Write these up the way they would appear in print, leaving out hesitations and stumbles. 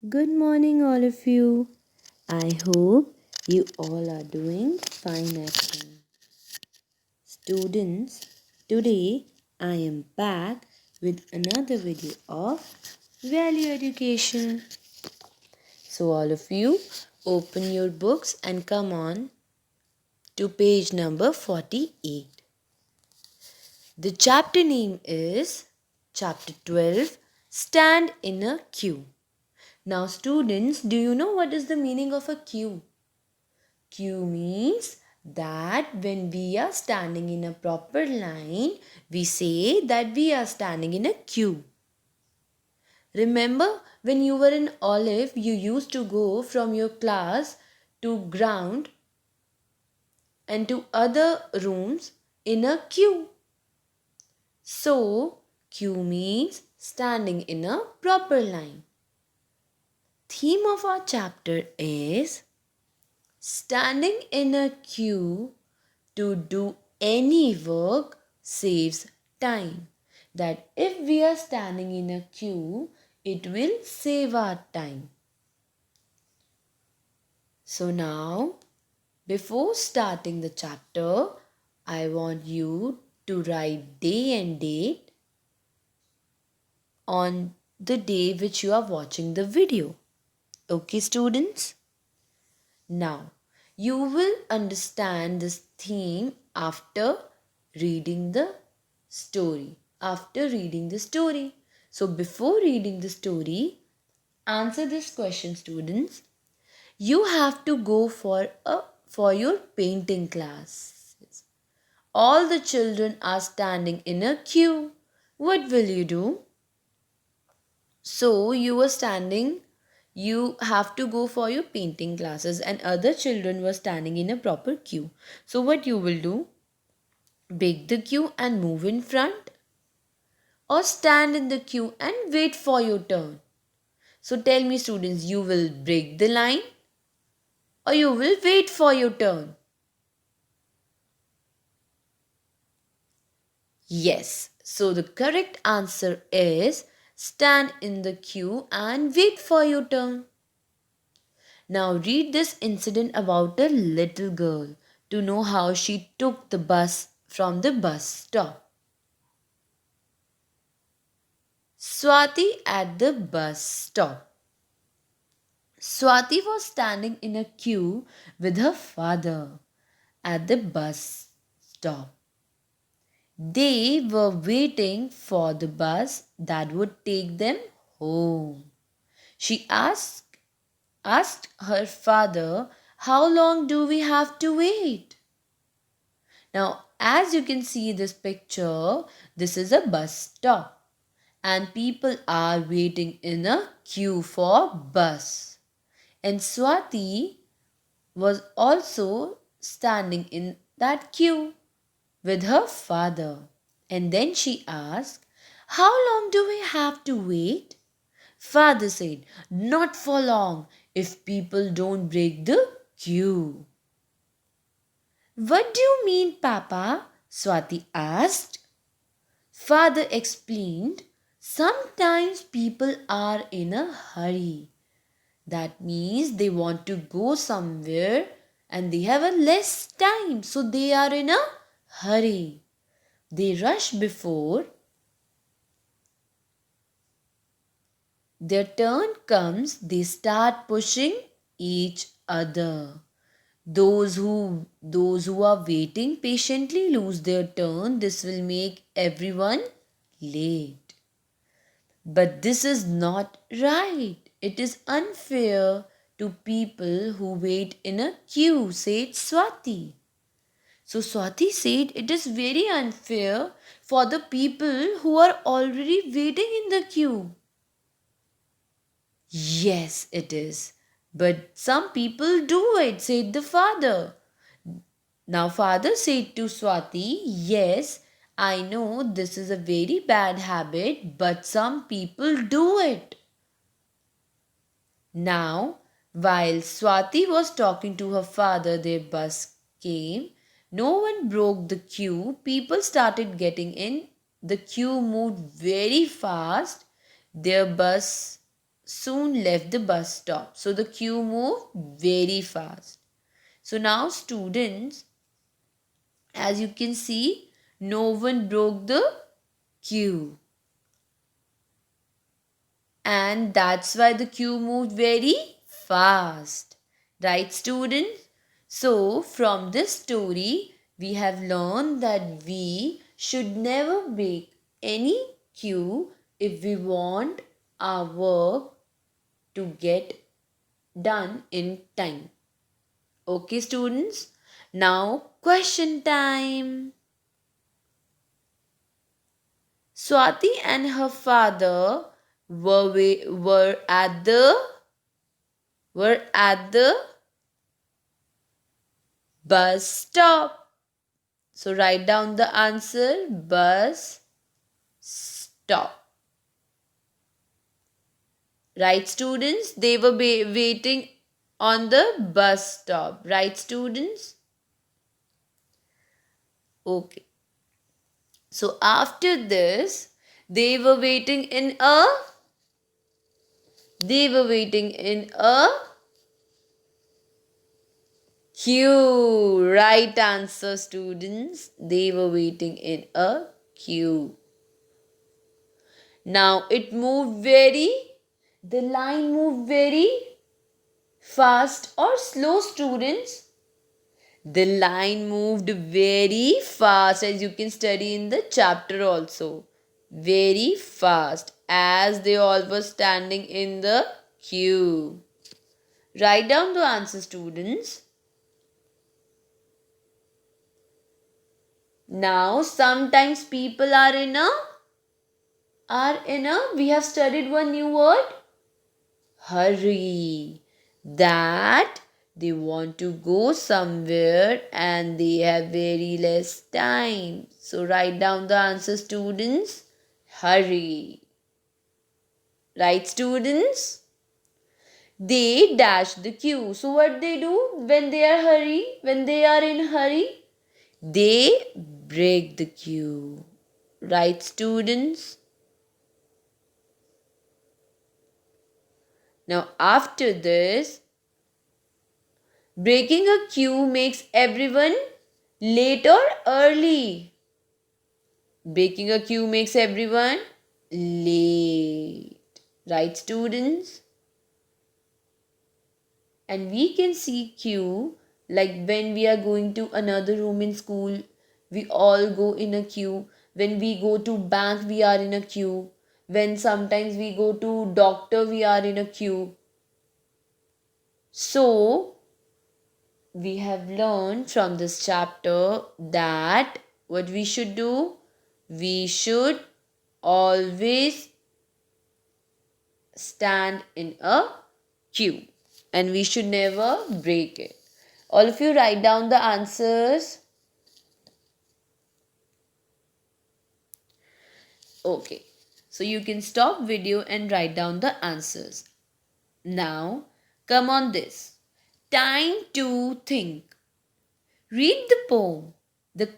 Good morning, all of you. I hope you all are doing fine at home. Students, today I am back with another video of value education. So, all of you, open your books and come on to page number 48. The chapter name is Chapter 12 Stand in a Queue. Now, students, do you know what is the meaning of a queue? Queue means that when we are standing in a proper line, we say that we are standing in a queue. Remember when you were in Olive, you used to go from your class to ground and to other rooms in a queue. So, queue means standing in a proper line. Theme of our chapter is standing in a queue to do any work saves time. That if we are standing in a queue, it will save our time. So now, before starting the chapter, I want you to write day and date on the day which you are watching the video. Okay, students? Now, you will understand this theme after reading the story. So, before reading the story, answer this question, students. You have to go for your painting class. All the children are standing in a queue. What will you do? So, you have to go for your painting classes and other children were standing in a proper queue. So what you will do? Break the queue and move in front, or stand in the queue and wait for your turn. So tell me, students, you will break the line or you will wait for your turn? Yes. So the correct answer is stand in the queue and wait for your turn. Now read this incident about a little girl to know how she took the bus from the bus stop. Swati at the bus stop. Swati was standing in a queue with her father at the bus stop. They were waiting for the bus that would take them home. She asked her father, "How long do we have to wait?" Now, as you can see this picture, this is a bus stop and people are waiting in a queue for bus. And Swati was also standing in that queue with her father. And then she asked, "How long do we have to wait?" Father said, "Not for long if people don't break the queue." "What do you mean, Papa?" Swati asked. Father explained, "Sometimes people are in a hurry. That means they want to go somewhere and they have a less time, so they are in a hurry. They rush before their turn comes, they start pushing each other. Those who are waiting patiently lose their turn. This will make everyone late. But this is not right. It is unfair to people who wait in a queue," said Swati. So Swati said it is very unfair for the people who are already waiting in the queue. "Yes, it is. But some people do it," said the father. Now, father said to Swati, "Yes, I know this is a very bad habit, but some people do it." Now, while Swati was talking to her father, their bus came. No one broke the queue. People started getting in. The queue moved very fast. Their bus soon left the bus stop. So the queue moved very fast. So now students, as you can see, no one broke the queue. And that's why the queue moved very fast. Right, students? So from this story, we have learned that we should never break any queue if we want our work to get done in time. Okay, students? Now, question time. Swati and her father were at the bus stop. So write down the answer, bus stop. Right, students? They were waiting on the bus stop. Right, students? Okay. So after this, they were waiting in a queue. Right answer, students. They were waiting in a queue. Now the line moved very fast or slow, students? The line moved very fast, as you can study in the chapter also. Very fast, as they all were standing in the queue. Write down the answer, students. Now, sometimes people we have studied one new word, hurry. That they want to go somewhere and they have very less time. So write down the answer, students. Hurry. Right, students? They dash the queue. So what they do when they are in hurry? They break the queue. Right, students? Now, after this, breaking a queue makes everyone late or early. Breaking a queue makes everyone late. Right, students? And we can see queue like when we are going to another room in school, we all go in a queue. When we go to bank, we are in a queue. When sometimes we go to doctor, we are in a queue. So, we have learned from this chapter that what we should do, we should always stand in a queue and we should never break it. All of you write down the answers. Okay, so you can stop video and write down the answers. Now, come on this. Time to think. Read the poem. The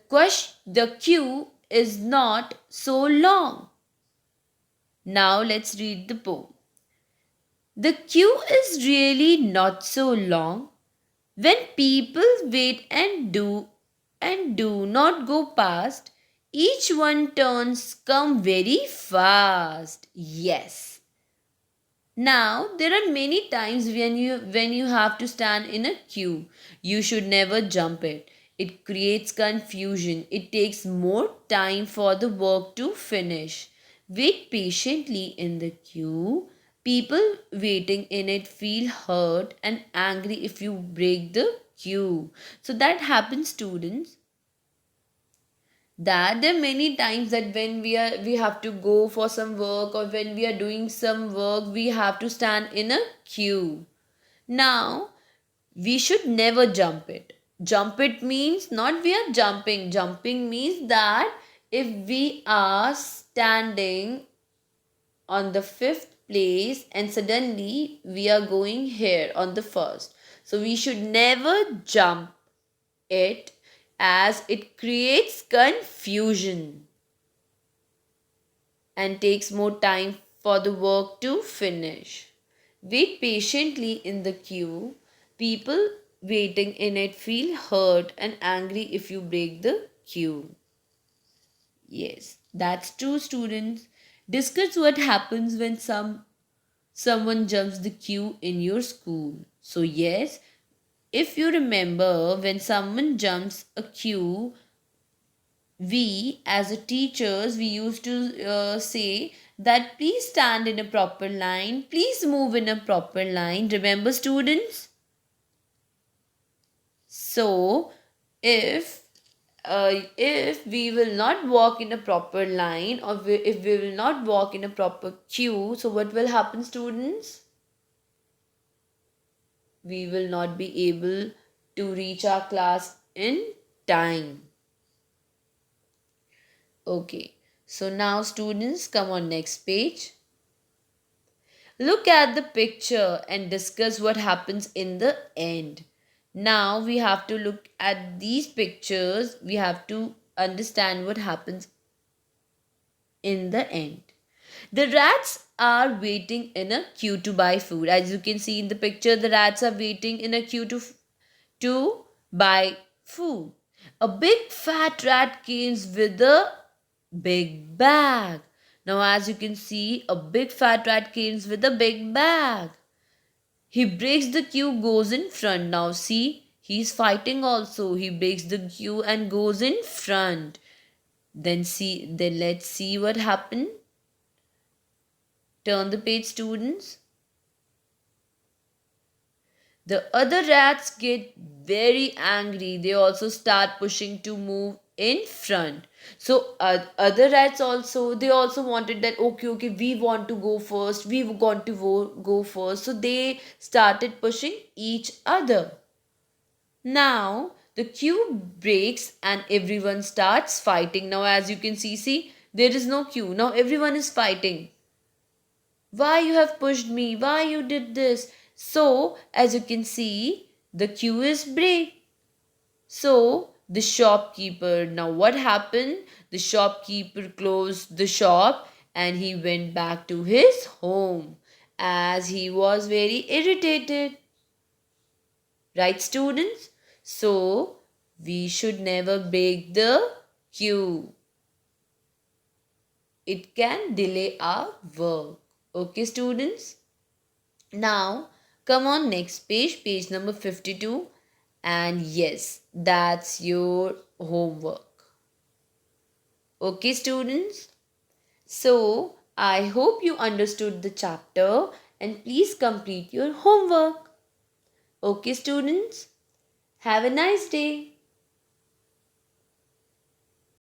queue is not so long. Now let's read the poem. The queue is really not so long. When people wait and do not go past, each one turns come very fast. Yes. Now there are many times when you have to stand in a queue. You should never jump it. It creates confusion. It takes more time for the work to finish. Wait patiently in the queue. People waiting in it feel hurt and angry if you break the queue. So that happens, students. That there are many times that when we have to go for some work or when we are doing some work, we have to stand in a queue. Now we should never jump it. Jump it means not we are jumping. Jumping means that if we are standing on the fifth place and suddenly we are going here on the first, so we should never jump it as it creates confusion and takes more time for the work to finish. wait patiently in the queue. People waiting in it feel hurt and angry if you break the queue. Yes, that's true, students. Discuss what happens when someone jumps the queue in your school. So yes, if you remember, when someone jumps a queue, we as a teachers we used to say that please stand in a proper line, please move in a proper line. Remember, students? So if if we will not walk in a proper line, or if we will not walk in a proper queue, so what will happen, students? We will not be able to reach our class in time. Okay, so now students, come on next page. Look at the picture and discuss what happens in the end. Now we have to look at these pictures. We have to understand what happens in the end. The rats are waiting in a queue to buy food. As you can see in the picture, the rats are waiting in a queue to buy food. A big fat rat comes with a big bag. Now, as you can see, a big fat rat comes with a big bag. He breaks the queue, goes in front. Now, see, he's fighting also. He breaks the queue and goes in front. Then let's see what happened. Turn the page, students. The other rats get very angry. They also start pushing to move in front. So other rats also, they also wanted that, okay, we want to go first. We want to go first. So they started pushing each other. Now the queue breaks and everyone starts fighting. Now as you can see, there is no queue. Now everyone is fighting. Why you have pushed me? Why you did this? So as you can see, the queue is break. So the shopkeeper, now what happened? The shopkeeper closed the shop and he went back to his home as he was very irritated. Right, students? So we should never break the queue. It can delay our work. Okay, students? Now, come on next page, page number 52. And yes, that's your homework. Okay, students? So, I hope you understood the chapter and please complete your homework. Okay, students? Have a nice day.